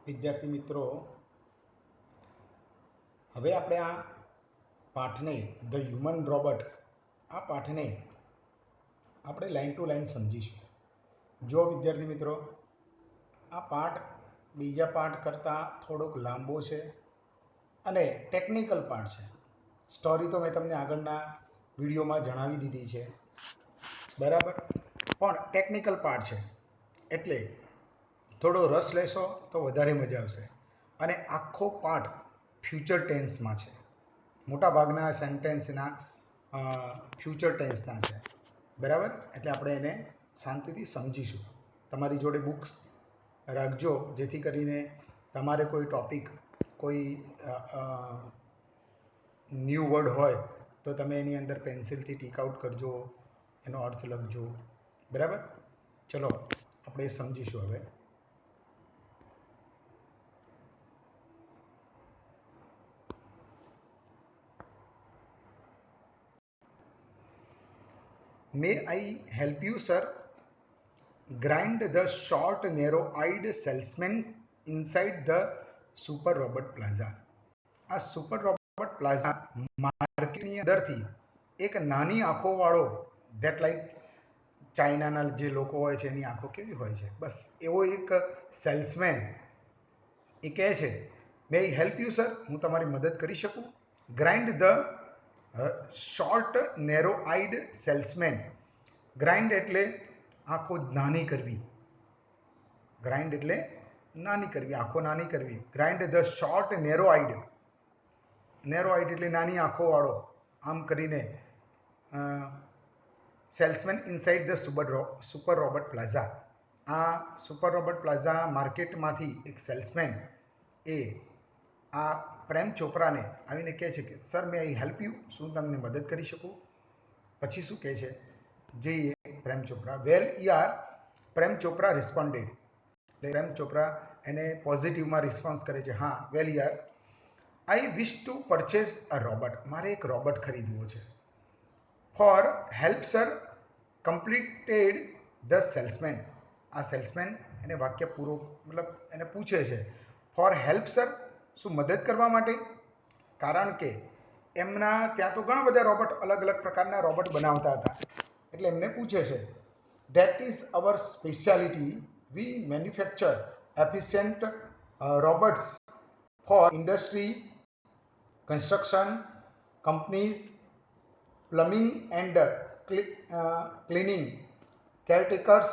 વિદ્યાર્થી મિત્રો, હવે આપણે આ પાઠને ધ હ્યુમન રોબોટ આ પાઠને આપણે લાઈન ટુ લાઈન સમજીશું. જો વિદ્યાર્થી મિત્રો, આ પાઠ બીજા પાઠ કરતાં થોડોક લાંબો છે અને ટેકનિકલ પાઠ છે. સ્ટોરી તો મેં તમને આગળના વિડીયોમાં જણાવી દીધી છે, બરાબર, પણ ટેકનિકલ પાર્ટ છે એટલે થોડો રસ લેશો તો વધારે મજા આવશે. અને આખો પાઠ ફ્યુચર ટેન્સમાં છે. મોટાભાગના સેન્ટેન્સના ફ્યુચર ટેન્સના છે, બરાબર. એટલે આપણે એને શાંતિથી સમજીશું. તમારી જોડે બુક્સ રાખજો, જેથી કરીને તમારે કોઈ ટૉપિક, કોઈ ન્યૂ વર્ડ હોય તો તમે એની અંદર પેન્સિલથી ટીક આઉટ કરજો, એનો અર્થ લખજો, બરાબર. ચલો આપણે સમજીશું હવે. May I help you, sir? Grind the short, narrow-eyed salesman inside the Super Robot Plaza. આ સુપર રોબોટ પ્લાઝા માર્કેટની અંદરથી એક નાની આંખોવાળો, ધેટ લાઈક ચાઇનાના જે લોકો હોય છે એની આંખો કેવી હોય છે, બસ એવો એક સેલ્સમેન એ કહે છે, મે આઈ હેલ્પ યુ સર, હું તમારી મદદ કરી શકું? Grind the short narrow eyed salesman. Grind એટલે આંખો નાની કરવી, ગ્રાઇન્ડ એટલે નાની કરવી, આંખો નાની કરવી. Grind the short narrow eyed, narrow eyed એટલે નાની આંખોવાળો, આમ કરીને salesman inside the super robot plaza. આ સુપર રોબોટ પ્લાઝા માર્કેટમાંથી એક સેલ્સમેન એ આ પ્રેમ ચોપરાને આવીને કહે છે કે sir May I help you, શું તમને મદદ કરી શકું? પછી શું કહે છે જોઈએ પ્રેમ ચોપરા. વેલ યાર, પ્રેમ ચોપરા રિસ્પોન્ડેડ. એટલે પ્રેમ ચોપરા એને પોઝિટિવમાં રિસ્પોન્સ કરે છે. હા, વેલ યાર, I wish to purchase a robot. મારે એક રોબોટ ખરીદવો છે. For help sir, completed the salesman. આ સેલ્સમેન એને વાક્ય પૂરો, મતલબ એને પૂછે છે ફોર હેલ્પ સર, શું મદદ કરવા માટે? કારણ કે એમના ત્યાં તો ઘણા બધા રોબોટ, અલગ અલગ પ્રકારના રોબોટ બનાવતા હતા, એટલે એમને પૂછે છે that is our speciality, we manufacture efficient robots for industry, construction companies, plumbing and cleaning, caretakers.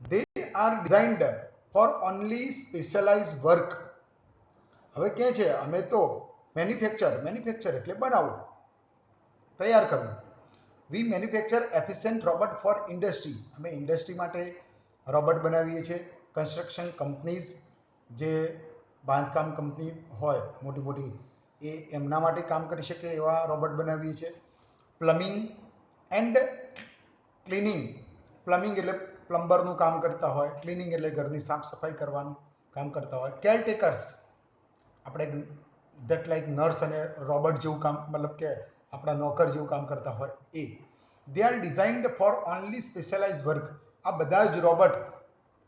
They are designed for only specialized work. હવે કહે છે અમે તો મેન્યુફેક્ચર એટલે બનાવવું, તૈયાર કરવું. We manufacture efficient robot for industry. અમે ઇન્ડસ્ટ્રી માટે રોબોટ બનાવીએ છીએ. કન્સ્ટ્રક્શન કંપનીઝ, જે બાંધકામ કંપની હોય મોટી મોટી, એ એમના માટે કામ કરી શકે એવા રોબોટ બનાવીએ છીએ. Plumbing and cleaning. પ્લમ્બિંગ એટલે પ્લમ્બરનું કામ કરતા હોય, ક્લિનિંગ એટલે ઘરની સાફ સફાઈ કરવાનું કામ કરતા હોય. કેરટેકર્સ, આપણે ધેટ લાઈક નર્સ અને રોબોટ જેવું કામ, મતલબ કે આપણા નોકર જેવું કામ કરતા હોય એ. They are designed for only specialize work. આ બધા જ રોબોટ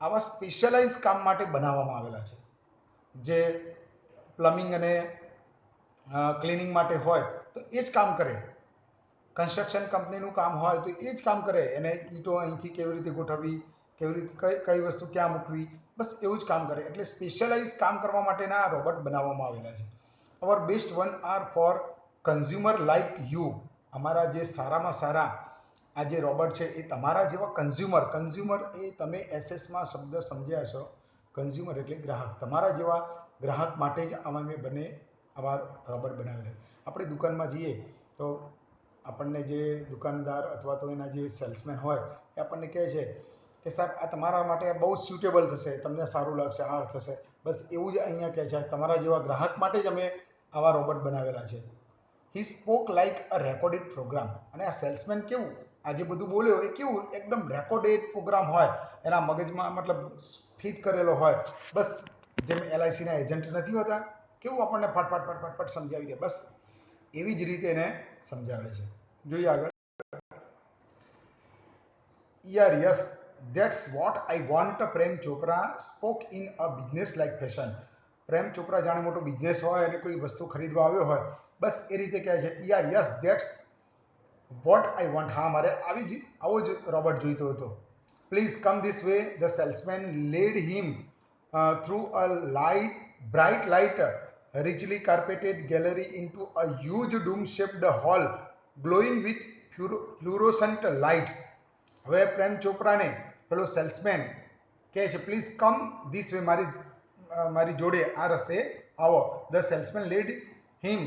આવા સ્પેશિયલાઇઝ કામ માટે બનાવવામાં આવેલા છે. જે પ્લમ્બિંગ અને ક્લિનિંગ માટે હોય તો એ જ કામ કરે. કન્સ્ટ્રક્શન કંપનીનું કામ હોય તો એ જ કામ કરે. એને ઈંટો અહીંથી કેવી રીતે ગોઠવવી, કેવી રીતે કઈ વસ્તુ ક્યાં મૂકવી, બસ એવું જ કામ કરે. એટલે સ્પેશિયલાઇઝ કામ કરવા માટેના રોબોટ બનાવવામાં આવેલા છે. Our best one are for consumer like you. અમારા જે સારામાં સારા આ જે રોબોટ છે એ તમારા જેવા કન્ઝ્યુમર એ તમે એસએસમાં શબ્દ સમજ્યા છો. કન્ઝ્યુમર એટલે ગ્રાહક. તમારા જેવા ગ્રાહક માટે જ અમે આવા રોબોટ બનાવેલા. આપણે દુકાનમાં જઈએ તો આપણને જે દુકાનદાર અથવા તો એના જે સેલ્સમેન હોય એ આપણને કહે છે કે સાહેબ આ તમારા માટે બહુ સ્યુટેબલ થશે, તમને સારું લાગશે, આ થશે. બસ એવું જ અહીંયા કહે છે, તમારા જેવા ગ્રાહક માટે જ અમે આવા રોબોટ બનાવેલા છે. He spoke like a recorded program. અને આ સેલ્સમેન કેવું, આ જે બધું બોલ્યો એ કેવું એકદમ રેકોર્ડેડ પ્રોગ્રામ હોય, એના મગજમાં મતલબ ફિટ કરેલો હોય. બસ જેમ એલઆઈસીના એજન્ટ નથી હોતા, કેવું આપણને ફટફટ સમજાવી દે, બસ એવી જ રીતે એને સમજાવે છે. જોઈએ આગળ. યાર yes, that's what I want. Prem Chopra spoke in a business like fashion. Prem Chopra જાણે મોટો બિઝનેસ હોય અને કોઈ વસ્તુ ખરીદવા આવ્યો હોય બસ એ રીતે કહે છે યાર yes that's what I want. હા મારે આવો જ રોબોટ જોઈતો હતો. Please come this way. The salesman led him through a bright light richly carpeted gallery into a huge dome shaped hall glowing with fluorescent light. હવે પ્રેમ ચોપરાને પેલો salesman કહે છે પ્લીઝ કમ ધીસ વે, મારી જોડે આ રસ્તે આવો. The salesman led him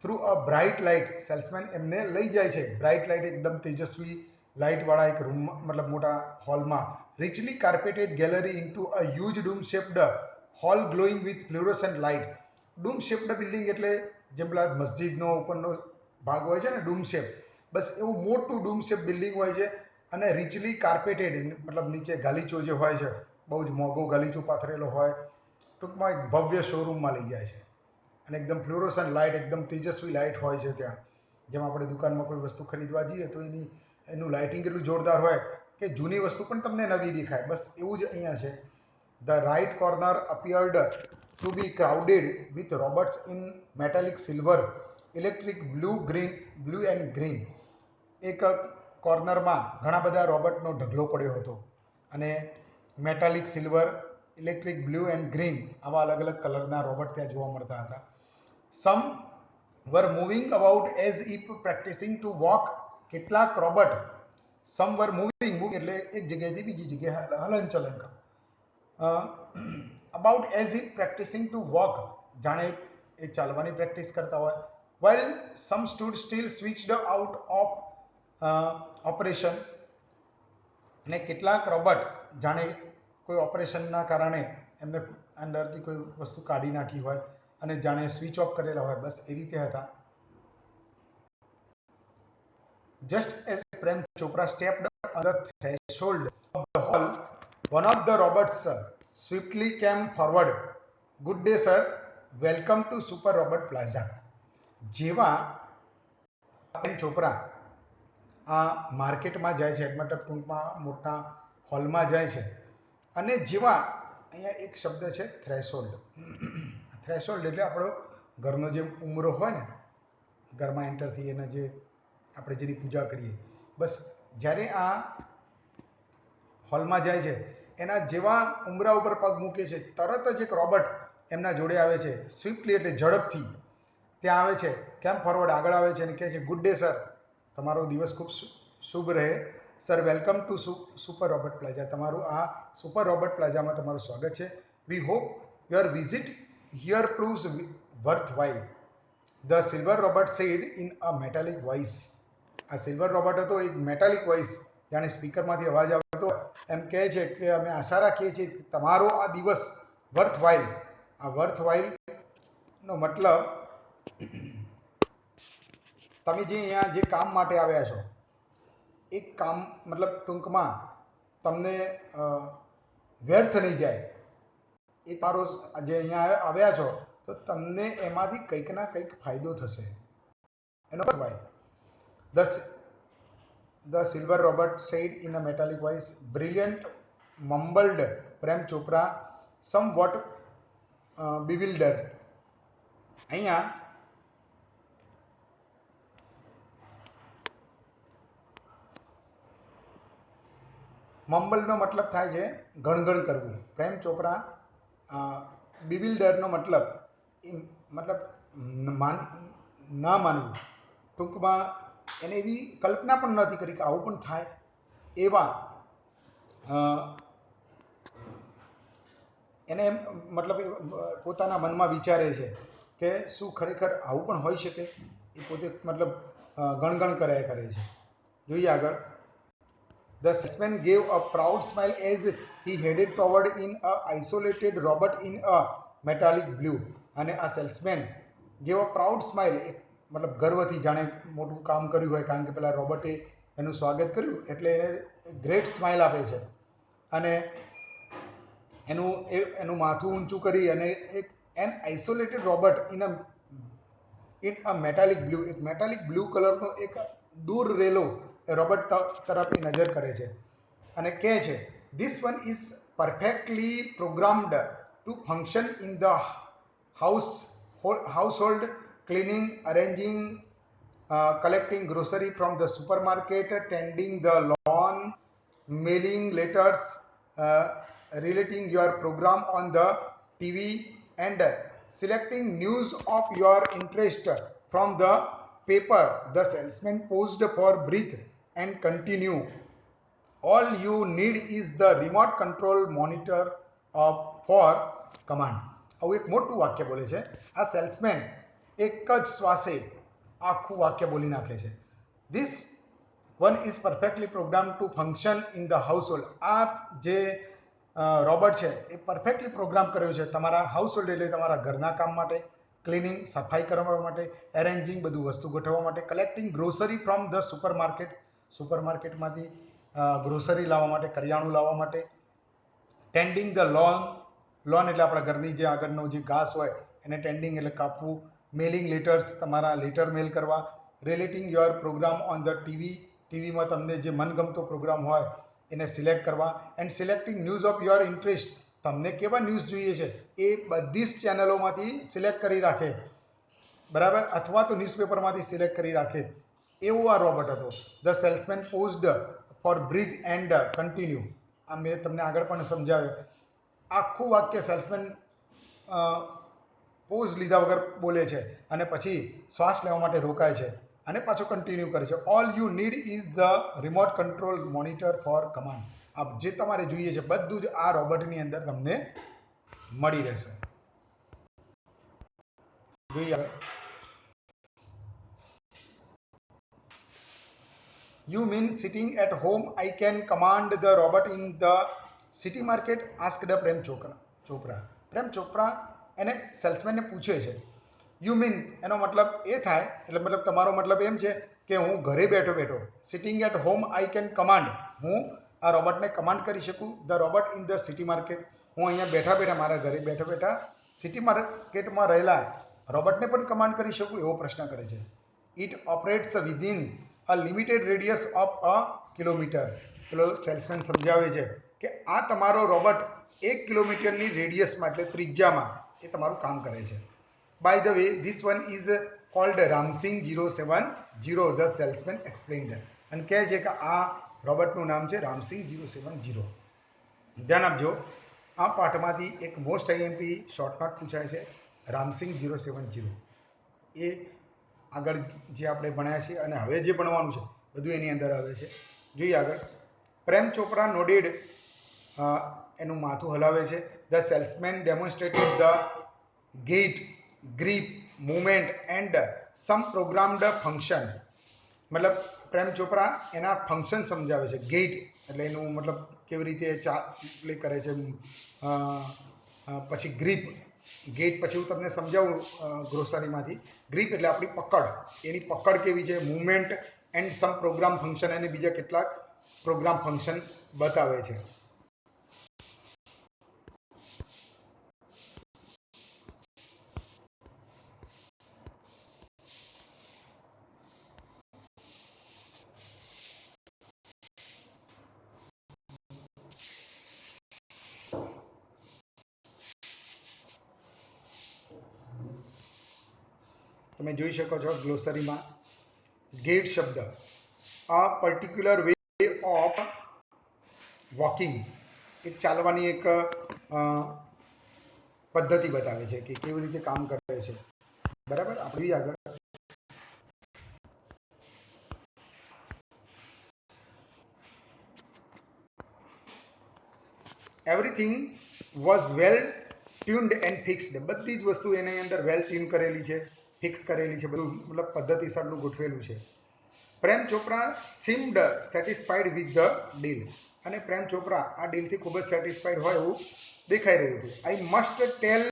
through a bright light. Salesman એમને લઈ જાય છે બ્રાઇટ લાઇટ, એકદમ તેજસ્વી લાઇટવાળા એક રૂમ, મતલબ મોટા હોલમાં. Richly carpeted gallery into a huge dome shaped hall glowing with fluorescent light. Dome shaped building એટલે જેમ પેલા મસ્જિદનો ઉપરનો ભાગ હોય છે ને ડૂમ શેપ, બસ એવું મોટું ડૂમ શેપ બિલ્ડિંગ હોય છે. અને રિચલી કાર્પેટેડ મતલબ નીચે ગાલીચો જે હોય છે બહુ જ મોંઘો ગાલીચો પાથરેલો હોય. ટૂંકમાં એક ભવ્ય શોરૂમમાં લઈ જાય છે અને એકદમ ફ્લોરોસન્ટ લાઇટ, એકદમ તેજસ્વી લાઇટ હોય છે ત્યાં. જેમ આપણે દુકાનમાં કોઈ વસ્તુ ખરીદવા જઈએ તો એનું લાઇટિંગ એટલું જોરદાર હોય કે જૂની વસ્તુ પણ તમને નવી દેખાય. બસ એવું જ અહીંયા છે. The right corner appeared to be crowded with robots in metallic silver, electric blue and green. એક કોર્નરમાં ઘણા બધા રોબોટનો ઢગલો પડ્યો હતો અને metallic silver, electric blue and green આવા અલગ અલગ કલરના રોબોટ ત્યાં જોવા મળતા હતા. Some were moving about as if practising to walk. કેટલાક રોબોટ સમ વર મૂવિંગ એટલે એક જગ્યાએથી બીજી જગ્યાએ હલનચલન કરો. About as if practising to walk, જાણે એ ચાલવાની પ્રેક્ટિસ કરતા હોય. while some stood still switched out of operation. અને કેટલાક રોબોટ જાણે કોઈ ઓપરેશનના કારણે એમને અંદરથી કોઈ વસ્તુ કાઢી નાખી હોય અને જાણે સ્વિચ ઓફ કરેલા હોય, બસ એ રીતે હતા. Just as Prem Chopra stepped on the threshold of the hall, one of the robots swiftly came forward. Good day sir, welcome to super robot plaza. જેવા પ્રેમ ચોપરા આ માર્કેટમાં જાય છે, મતલબ ટૂંકમાં મોટા હોલમાં જાય છે, અને જેવા અહીંયા એક શબ્દ છે થ્રેશોલ્ડ. થ્રેશોલ્ડ એટલે આપણો ઘરનો જે ઉમરો હોય ને, ઘરમાં એન્ટર થઈએ અને જે આપણે જેની પૂજા કરીએ, બસ જ્યારે આ હોલમાં જાય છે એના જેવા ઉમરા ઉપર પગ મૂકે છે તરત જ એક રોબોટ એમના જોડે આવે છે. સ્વિફ્ટલી એટલે ઝડપથી ત્યાં આવે છે, કેમ ફોરવર્ડ આગળ આવે છે અને કહે છે ગુડ ડે સર, તમારો દિવસ ખૂબ શુભ રહે. Sir welcome to super robot plaza. તમારું આ સુપર રોબોટ પ્લાઝામાં તમારું સ્વાગત છે. We hope your visit here proves worthwhile. The silver robot said in a metallic voice. આ સિલ્વર રોબોટ હતો એક મેટાલિક વોઇસ, જાણે સ્પીકરમાંથી અવાજ આવતો એમ કહે છે કે અમે આશા રાખીએ છીએ કે તમારો આ દિવસ વર્થ વાઇલ. આ વર્થ વાઇલનો મતલબ તમે જે અહીંયા જે કામ માટે આવ્યા છો એક કામ, મતલબ ટૂંકમાં તમને વ્યર્થ નહીં જાય. એ તારો જે અહીંયા આવ્યા છો તો તમને એમાંથી કંઈક ના કંઈક ફાયદો થશે એનો ભાઈ. The silver robot said in a metallic voice. Brilliant mumbled Prem Chopra somewhat bewildered. અહીંયા મમ્બલનો મતલબ થાય છે ગણગણ કરવું. પ્રેમ ચોપરા બિવિલ્ડરનો મતલબ ના માનવું. ટૂંકમાં એને એવી કલ્પના પણ નથી કરી કે આવું પણ થાય. એવા એને એમ મતલબ પોતાના મનમાં વિચારે છે કે શું ખરેખર આવું પણ હોઈ શકે. એ પોતે મતલબ ગણગણ કર્યા કરે છે. જોઈએ આગળ. The salesman gave a proud smile as he headed toward in a isolated robot in a metallic blue. અને આ salesman gave a proud smile, એક મતલબ ગર્વથી જાણે મોટું કામ કર્યું હોય, કારણ કે પેલા રોબોટે એનું સ્વાગત કર્યું એટલે એને ગ્રેટ સ્માઇલ આપે છે અને એનું માથું ઊંચું કરી અને એક an isolated robot in a metallic blue, એક મેટાલિક બ્લુ કલરનો એક દૂર રેલો રોબોટ તરફ નજર કરે છે. અને કહે છે this one is perfectly programmed to function in the household, cleaning, arranging, collecting grocery from the supermarket, tending the lawn, mailing letters, uh, relating your program on the TV, and selecting news of your interest from the paper. The salesman paused for breath and continue. All you need is the remote control monitor for command. આવું એક મોટું વાક્ય બોલે છે. આ salesman એક જ શ્વાસે આખું વાક્ય બોલી નાખે છે. This one is perfectly program to function in the household. આ જે રોબોટ છે એ પરફેક્ટલી પ્રોગ્રામ કર્યો છે તમારા હાઉસહોલ્ડ એટલે તમારા ઘરના કામ માટે, ક્લિનિંગ સફાઈ કરવા માટે, એરેન્જિંગ બધું વસ્તુ ગોઠવવા માટે, કલેક્ટિંગ ગ્રોસરી ફ્રોમ ધ સુપરમાર્કેટમાંથી ગ્રોસરી લાવવા માટે, કરિયાણું લાવવા માટે, ટેન્ડિંગ ધ લોન એટલે આપણા ઘરની જે આગળનો જે ઘાસ હોય એને ટેન્ડિંગ એટલે કાપવું, મેલિંગ લેટર્સ તમારા લેટર મેલ કરવા, relating your programme on the ટીવીમાં તમને જે મનગમતો પ્રોગ્રામ હોય એને સિલેક્ટ કરવા, and selecting news of your interest તમને કેવા ન્યૂઝ જોઈએ છે એ બધી જ ચેનલોમાંથી સિલેક્ટ કરી રાખે, બરાબર, અથવા તો ન્યૂઝપેપરમાંથી સિલેક્ટ કરી રાખે એવો આ રોબોટ હતો. The salesman paused for breath and continue. આ મેં તમને આગળ પણ સમજાવ્યું. આખું વાક્ય સેલ્સમેન પોઝ લીધા વગર બોલે છે અને પછી શ્વાસ લેવા માટે રોકાય છે અને પાછો કન્ટિન્યુ કરે છે. All you need is the remote control monitor for command. આ જે તમારે જોઈએ છે બધું જ આ રોબોટની અંદર તમને મળી રહેશે. જોઈએ You mean sitting at home I can command the robot in the city market? Asked Prem Chopra. Prem Chopra એને સેલ્સમેનને પૂછે છે. યુ મીન એનો મતલબ એ થાય, એટલે મતલબ તમારો મતલબ એમ છે કે હું ઘરે બેઠો બેઠો sitting at home I can command, હું આ રોબોટને કમાન્ડ કરી શકું. The robot in the city market, હું અહીંયા બેઠા બેઠા મારા ઘરે બેઠા બેઠા સિટી માર્કેટમાં રહેલા રોબોટને પણ કમાન્ડ કરી શકું, એવો પ્રશ્ન કરે છે. It operates within a limited radius of a kilometre. પેલો સેલ્સમેન સમજાવે છે કે આ તમારો રોબોટ 1 કિલોમીટરની રેડિયસમાં એટલે ત્રિજ્યામાં એ તમારું કામ કરે છે. By the way this one is called Ramsingh 070, the salesman explained. અને કહે છે કે આ રોબોટનું નામ છે રામસિંગ 070. ધ્યાન આપજો, આ પાઠમાંથી એક મોસ્ટ આઈએમપી શોર્ટમાં પૂછાય છે રામસિંગ 070. એ આગળ જે આપણે ભણ્યા છીએ અને હવે જે ભણવાનું છે બધું એની અંદર આવે છે. જોઈએ આગળ. પ્રેમ ચોપરા નોડેડ, એનું માથું હલાવે છે. The salesman demonstrated the gate, grip, movement and some programmed function. મતલબ પ્રેમ ચોપરા એના ફંક્શન સમજાવે છે. ગેટ એટલે એનું મતલબ કેવી રીતે પ્લે કરે છે, પછી ગ્રીપ, ગેટ પછી હું તમને સમજાવું ગ્રોસરીમાંથી. ગ્રીપ એટલે આપણી પકડ, એની પકડ કેવી છે, movement and some program function, અને બીજા કેટલાક પ્રોગ્રામ ફંક્શન બતાવે છે. તમે જોઈ શકો છો ગ્લોસરીમાં ગેટ શબ્દ અ પર્ટિક્યુલર વે ઓફ વોકિંગ, એક ચાલવાની એક પદ્ધતિ બતાવે છે કે કેવી રીતે કામ કરે છે, બરાબર. આપણે આગળ everything was well tuned and fixed. બધી જ વસ્તુ એની અંદર વેલ ટ્યુન કરેલી છે, ફિક્સ કરેલી છે, બધું મતલબ પદ્ધતિસરનું ગોઠવેલું છે. Prem Chopra seemed satisfied with the deal. અને પ્રેમ ચોપરા આ ડીલથી ખૂબ જ સેટિસ્ફાઈડ હોય એવું દેખાઈ રહ્યું હતું. I must tell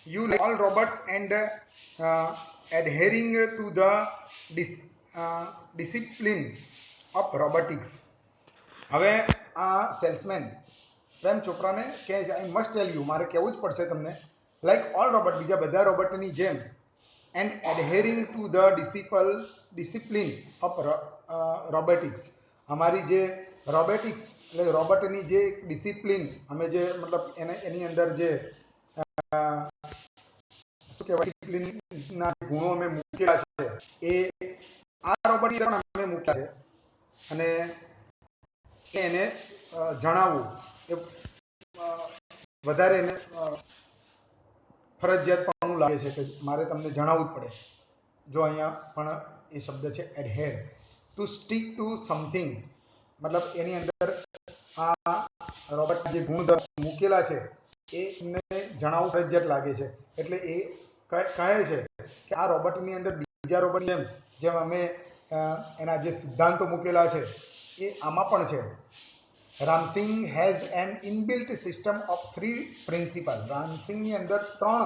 you all robots and adhering to the discipline of robotics. હવે આ સેલ્સમેન પ્રેમ ચોપરાને કહે છે આઈ મસ્ટ ટેલ યુ, મારે કહેવું જ પડશે તમને, લાઈક ઓલ રોબોટ, બીજા બધા રોબોટની જેમ, and adhering to the discipline of robotics, અમારી જે રોબોટિક્સ એટલે રોબોટની જે ડિસિપ્લિન અમે જે મતલબ એની અંદર જે શું કહેવાય ડિસિપ્લિનના ગુણો અમે મૂકેલા છે એ આ રોબોટની અંદર અમે મૂક્યા છે અને એને જણાવવું એ વધારે એને ફરજિયાત પણ લાગે છે કે મારે તમને જણાવવું જ પડે. જો અહીંયા પણ એ શબ્દ છે એડહેર, ટુ સ્ટીક ટુ સમથિંગ, મતલબ એની અંદર આ રોબોટ જે ગુણધર્મ મૂકેલા છે એ એમને જણાવવું ફરજિયાત લાગે છે. એટલે એ કહે છે કે આ રોબોટની અંદર બીજા રોબોટની જેમ અમે એના જે સિદ્ધાંતો મૂકેલા છે એ આમાં પણ છે. Ramsingh has an inbuilt system of 3 principle. રામસિંગની અંદર 3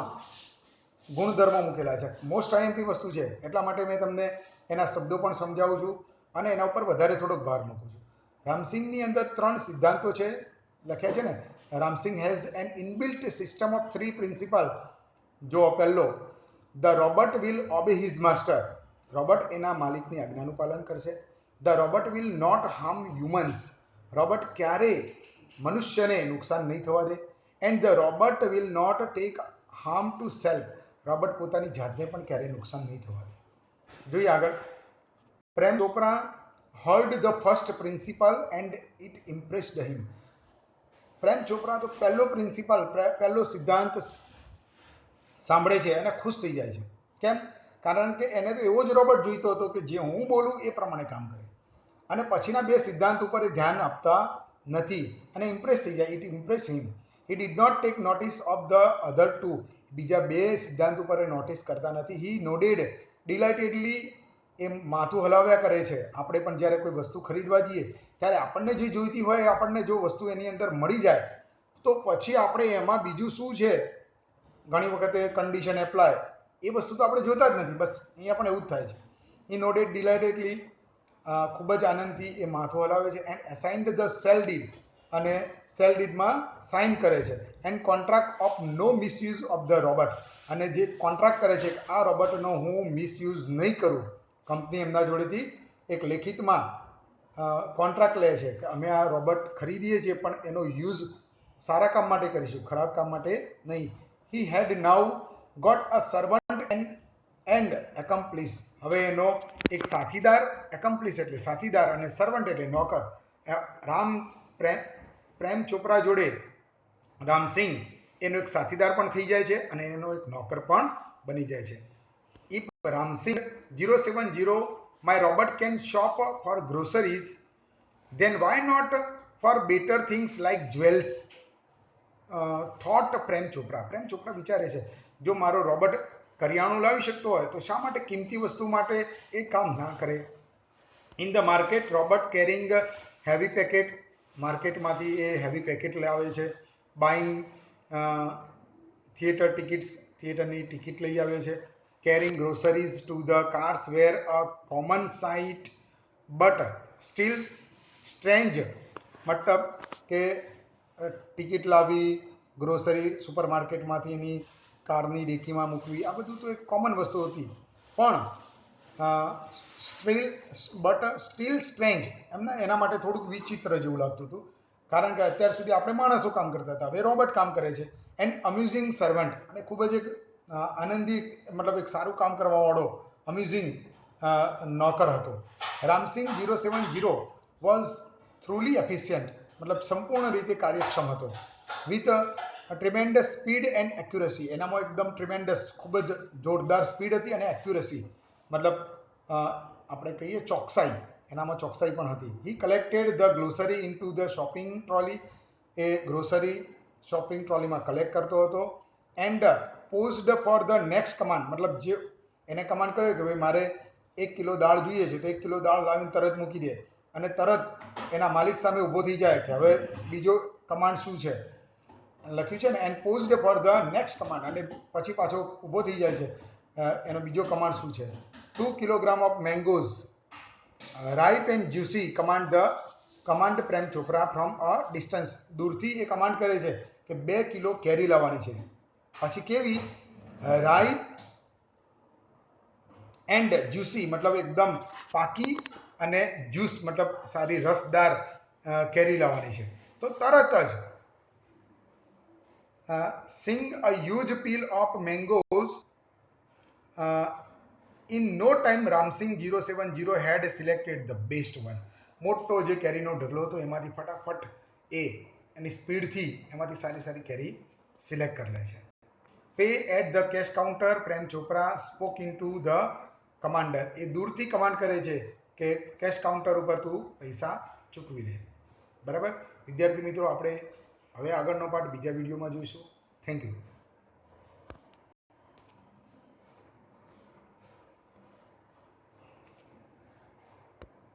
ગુણધર્મો મૂકેલા છે. મોસ્ટ આઈએમપી વસ્તુ છે એટલા માટે મેં તમને એના શબ્દો પણ સમજાવું છું અને એના ઉપર વધારે થોડોક ભાર મૂકું છું. રામસિંગની અંદર 3 સિદ્ધાંતો છે, લખ્યા છે ને. Ramsingh has an inbuilt system of 3 principle. જો પહેલો, the robot will obey his master. Robot એના માલિકની આજ્ઞાનું પાલન કરશે. The robot will not harm humans. Robot ક્યારેય મનુષ્યને નુકસાન નહીં થવા દે. And the robot will not take harm to self. Robot પોતાની જાતને પણ ક્યારેય નુકસાન નહીં થવા દે. જોઈએ આગળ. Prem Chopra heard the first principle and it impressed him. Prem Chopra તો પહેલો પ્રિન્સિપલ, પહેલો સિદ્ધાંત સાંભળે છે અને ખુશ થઈ જાય છે. કેમ? કારણ કે એને તો એવો જ રોબોટ જોઈતો હતો કે જે હું બોલું એ પ્રમાણે કામ કરે. અને પછીના 2 સિદ્ધાંત ઉપર એ ધ્યાન આપતા નથી અને ઇમ્પ્રેસ થઈ જાય. It impress him. He did not take notice of the other 2. બીજા 2 સિદ્ધાંત ઉપર એ નોટિસ કરતા નથી. હી નોડેડ ડિલાઇટેડલી. એ માથું હલાવ્યા કરે છે. આપણે પણ જ્યારે કોઈ વસ્તુ ખરીદવા જઈએ ત્યારે આપણને જે જોઈતી હોય આપણને જો વસ્તુ એની અંદર મળી જાય તો પછી આપણે એમાં બીજું શું છે, ઘણી વખતે કન્ડિશન એપ્લાય, એ વસ્તુ તો આપણે જોતા જ નથી. બસ અહીંયા પણ એવું જ થાય છે. He nodded delightedly. ખૂબ જ આનંદથી એ માથું હલાવે છે. And assigned the sale deed. અને સેલ ડીડમાં સાઇન કરે છે. And contract of no misuse of the robot. અને જે કોન્ટ્રાક્ટ કરે છે કે આ રોબોટનો હું મિસયુઝ નહીં કરું. કંપની એમના જોડેથી એક લેખિતમાં કોન્ટ્રાક્ટ લે છે કે અમે આ રોબોટ ખરીદીએ છીએ પણ એનો યુઝ સારા કામ માટે કરીશું, ખરાબ કામ માટે નહીં. હી હેડ નાઉ ગોટ અ સર્વન્ટ એન્ડ એકમ્પ્લિસ. હવે એનો એક સાથીદાર, એકમ્પ્લિસ એટલે સાથીદાર અને સર્વન્ટ એટલે નોકર. પ્રેમ ચોપરા જોડે રામસિંહ એનો એક સાથીદાર પણ થઈ જાય છે અને એનો એક નોકર પણ બની જાય છે. If Ramsing 070 my robot can shop for groceries, then why not for better things like jewels? Thought Prem Chopra. Prem Chopra વિચારે છે જો મારો રોબોટ કરિયાણું લાવી શકતો હોય તો શા માટે કિંમતી વસ્તુ માટે એ કામ ના કરે. In the market robot carrying heavy packet. માર્કેટમાંથી એ હેવી પેકેટ લાવે છે. Buying theatre tickets. થિયેટરની ટિકિટ લઈ આવે છે. carrying groceries to the cars were a common sight but still strange. મતલબ કે ટિકિટ લાવી, ગ્રોસરી સુપરમાર્કેટમાંથી એની કારની ડેકીમાં મૂકવી, આ બધું તો એક કોમન વસ્તુ હતી. પણ સ્ટીલ સ્ટ્રેન્જ એના માટે થોડુંક વિચિત્ર જેવું લાગતું હતું. કારણ કે અત્યાર સુધી આપણે માણસો કામ કરતા હતા, હવે રોબોટ કામ કરે છે. And amusing servant. અને ખૂબ જ એક આનંદી, મતલબ એક સારું કામ કરવાવાળો અમ્યુઝિંગ નોકર હતો. Ram Singh 070 was thoroughly efficient. મતલબ સંપૂર્ણ રીતે કાર્યક્ષમ હતો. With ટ્રિમેન્ડસ speed and accuracy. એનામાં એકદમ ટ્રિમેન્ડસ, ખૂબ જ જોરદાર સ્પીડ હતી અને એક્યુરસી મતલબ આપણે કહીએ ચોકસાઈ, એનામાં ચોકસાઈ પણ હતી. He collected the grocery into the shopping trolley. એ ગ્રોસરી શોપિંગ ટ્રોલીમાં કલેક્ટ કરતો હતો. And paused for the next command. મતલબ જે એને કમાન્ડ કર્યો કે ભાઈ મારે 1 કિલો દાળ જોઈએ છે તો 1 કિલો દાળ લાવીને તરત મૂકી દે અને તરત એના માલિક સામે ઊભો થઈ જાય કે હવે બીજો કમાન્ડ શું છે લખ્યું છે ને. And paused for the next command. અને પછી પાછો ઊભો થઈ જાય છે એનો બીજો કમાન્ડ શું છે. 2 kilogram of mangoes ripe and juicy. Command Prem Chopra from a distance. દૂરથી એ કમાન્ડ કરે છે કે 2 કિલો કેરી લાવવાની છે. પછી કેવી? રાઈપ એન્ડ જ્યુસી, મતલબ એકદમ પાકી, અને જ્યુસ મતલબ સારી રસદાર કેરી લાવવાની છે. તો તરત જ seeing a huge pile of mangoes in no time Ramsingh 070 had selected the best one. મોટો જે કેરીનો ઢગલો હતો એમાંથી ફટાફટ એની સ્પીડથી એમાંથી સારી સારી કેરી સિલેક્ટ કરી લે છે. Pay at the cash counter, Prem Chopra spoke into the commander. એ દૂરથી કમાન્ડ કરે છે કે કેશ કાઉન્ટર ઉપર તું પૈસા ચૂકવી લે. બરાબર વિદ્યાર્થી મિત્રો, આપણે હવે આગળનો પાઠ બીજા વિડીયોમાં જોઈશું. Thank you.